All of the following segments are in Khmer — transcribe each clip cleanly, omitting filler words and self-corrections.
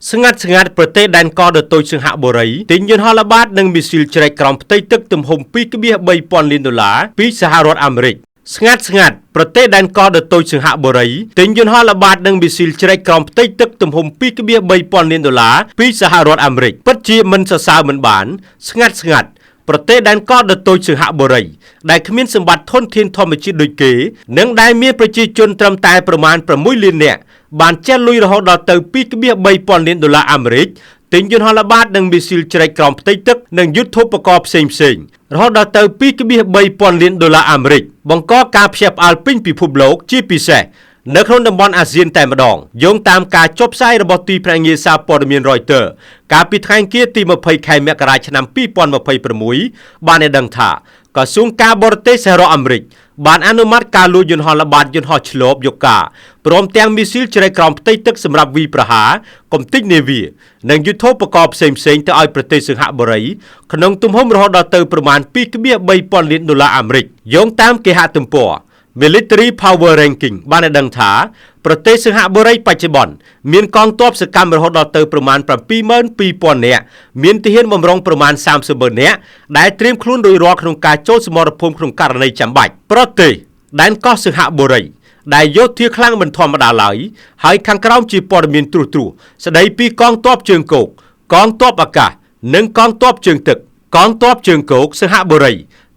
ស្ងាត់ប្រទេសដែនកោដ៏តូចសង្ហបុរីទិញយន្តហោះល្បាតនិងមីស៊ីលជ្រែកក្រោមផ្ទៃទឹកទំហំ $2.3 លានពីសហរដ្ឋអាមេរិកស្ងាត់ប្រទេសដែនកោដ៏តូចសង្ហបុរីទិញយន្តហោះល្បាតនិងមីស៊ីលជ្រែកក្រោមផ្ទៃទឹកទំហំ $2.3 លានពីសហរដ្ឋអាមេរិកពិតជាមិនសរសើរមិនបានស្ងាត់ប្រទេសដែនកោដ៏តូចសង្ហបុរីដែលគ្មានសម្បត្តិធនធានធម្មជាតិដូចគេនិងដែលមានប្រជាជនត្រឹមតែប្រមាណ 6 លាននាក់បានចេះលុយរហូតដល់ទៅ $2.3 លានអាមេរិកទិញយន្តហោះល្បាតនិងមីស៊ីលជ្រែកក្រោមផ្ទៃទឹកនិងយុទ្ធោបករណ៍ផ្សេងរហូតដល់ទៅ $2.3 លានអាមេរិកបង្កការភ្ញាក់ផ្អើលពេញពិភពលោកជាពិសេសនៅក្នុងតំបន់អាស៊ានតែម្ដងយោងតាមការចុះផ្សាយរបស់ទីភ្នាក់ងារសារព័ត៌មាន Reuters កាលពីថ្ងៃអង្គារទី 20 ខែមករាឆ្នាំ 2026 បានឲ្យដឹងថាក្រសួងការបរទេសសហរដ្ឋអាមេរិកបានអនុម័តការលួចយន្តហោះល្បាតយន្តហោះឆ្លូបយកការព្រមទាំងមីស៊ីលជ្រែកក្រោមផ្ទៃទឹកសម្រាប់វាយប្រហារកំទេចនាវានិងយុទ្ធោបករណ៍ផ្សេងទៅឲ្យប្រទេសសង្ហបុរីក្នុងទំហំរហូតដល់ទៅប្រមាណ $2.3 លានអាមេរិកយោងតាមគេហទំព័រMilitary Power Ranking បានឲ្យដឹងថាប្រទេសសង្ហបុរីបច្ចុប្បន្នមានកងទ័ពសកម្មរហូតដល់ទៅប្រមាណ 72,000 នាក់មានទាហានបម្រុងប្រមាណ 30,000 នាក់ដែលត្រៀមខ្លួនរួចរាល់ក្នុងការចូលសមរភូមិក្នុងករណីចាំបាច់ប្រទេសដែនកោះសង្ហបុរីដែលយោធាខ្លាំងមិនធម្មតាឡើយហើយខាងក្រោមជាព័ត៌មានត្រួសស្ដីពីកងទ័ពជើងគោកកងទ័ពអាកាសនិងកងទ័ពជើងទឹកកងទ័ពជើងគោកសង្ហបុរី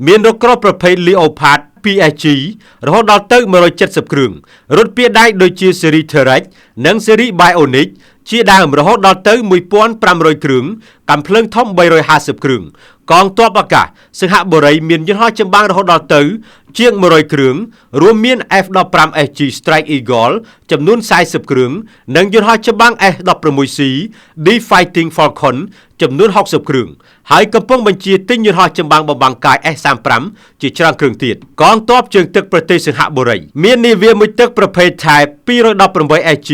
មានរថក្រោះប្រភេទ Leopard PSG រហូតដល់ទៅ170គ្រឿងរថពាដែកដូចជាស៊េរី T-Rex និងស៊េរី Bionic ជាដើមរហូតដល់ទៅ 1,500 គ្រឿងកាំភ្លើងធំ 350 គ្រឿងកងទ័ពអាកាសសង្ហបុរីមានយន្តហោះចម្បាំងរហូតដល់ទៅជាង100គ្រឿងរួមមាន F-15SG Strike Eagle ចំនួន40គ្រឿងនិងយន្តហោះចម្បាំង S-16C D Fighting Falcon ចំនួន60គ្រឿងហើយកំពុងបញ្ជាទិញយន្តហោះចម្បាំងបំបាំងកាយ S-35 ជាច្រើនគ្រឿងទៀតកងទ័ពជើងទឹកប្រទេសសង្ហបុរីមាននាវាមួយទឹកប្រភេទ Type 218SG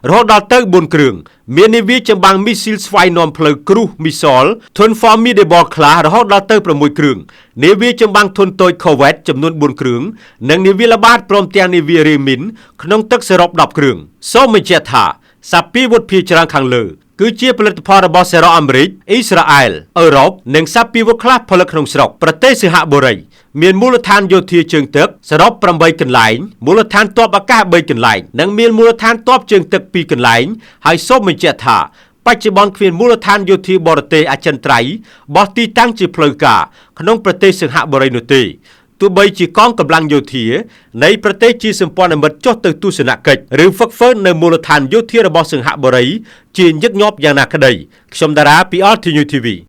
រហូតដល់ទៅ4គ្រឿងមាននាវាចម្បាំងមីស៊ីលស្វ័យនាំផ្លូវគ្រូសមីសលធុន Formidable Class រហូតដល់ទៅ6គ្រឿងនាវាចម្បាំងធុនតូច Corvette ចំនួន4គ្រឿងនិងនាវាល្បាតព្រមទាំងនាវា Remin ក្នុងទឹកសរុប10គ្រឿងសូមបញ្ជាក់ថាសព្វាវុធភាគច្រើនខាងលើគឺជាផលិតផលរបស់សហរដ្ឋអាមេរិកអ៊ីស្រាអែលអឺរ៉ុបនិងសព្វាវុធខ្លះផលិតក្នុងស្រុកប្រទេសសង្ហបុរីមានមូលដ្ឋានយោធាជើងទឹកសរុប8កន្លែងមូលដ្ឋានទ័ពអាកាស3កន្លែងនិងមានមូលដ្ឋានទ័ពជើងទឹក2កន្លែងហើយសូមបញ្ជាក់ថាបច្ចុប្បន្នគ្មានមូលដ្ឋានយោធាបរទេសអចិន្ត្រៃយ៍បោះទីតាំងជាផ្លូវការក្នុងប្រទេសសង្ហបុរីនោះទេទោះបីជាកងកម្លាំងយោធានៃប្រទេសជាសម្ព័ន្ធមិត្តចុះទៅទស្សនកិច្ចឬហ្វឹកហ្វឺននៅមូលដ្ឋានយោធារបស់សង្ហបុរីជាញឹកញាប់យ៉ាងណាក្តីខ្ញុំតារាពី Alt News TV